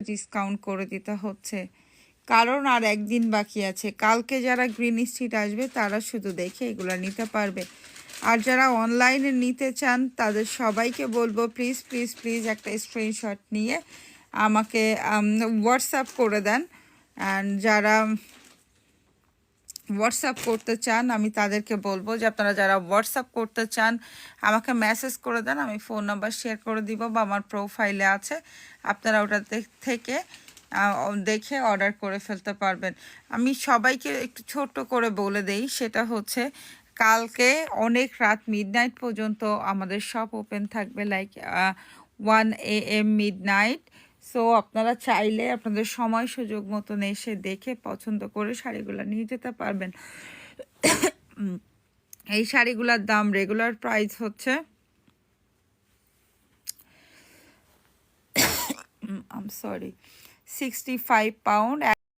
Discount করে দিতে হচ্ছে, কারণ আর একদিন বাকি আছে। কালকে যারা গ্রিন স্ট্রিট আসবে তারা শুধু দেখে এগুলো নিতে পারবে। আর যারা অনলাইনে নিতে চান তাদের সবাইকে বলবো প্লিজ প্লিজ প্লিজ একটা স্ক্রিনশট নিয়ে আমাকে হোয়াটসঅ্যাপ করে দেন। অ্যান্ড যারা হোয়াটসঅ্যাপ করতে চান আমি তাদেরকে বলবো যে আপনারা যারা হোয়াটসঅ্যাপ করতে চান আমাকে মেসেজ করে দেন, আমি ফোন নাম্বার শেয়ার করে দিব বা আমার প্রোফাইলে আছে, আপনারা ওটা থেকে দেখে অর্ডার করে ফেলতে পারবেন। আমি সবাইকে একটু ছোট্ট করে বলে দেই, সেটা হচ্ছে কালকে অনেক রাত মিডনাইট পর্যন্ত আমাদের শপ ওপেন থাকবে, লাইক 1 AM মিডনাইট। সো আপনারা চাইলে আপনাদের সময় সুযোগ মতন এসে দেখে পছন্দ করে শাড়িগুলো নিয়ে যেতে পারবেন। এই শাড়িগুলোর দাম রেগুলার প্রাইস হচ্ছে I'm sorry 65 পাউন্ড।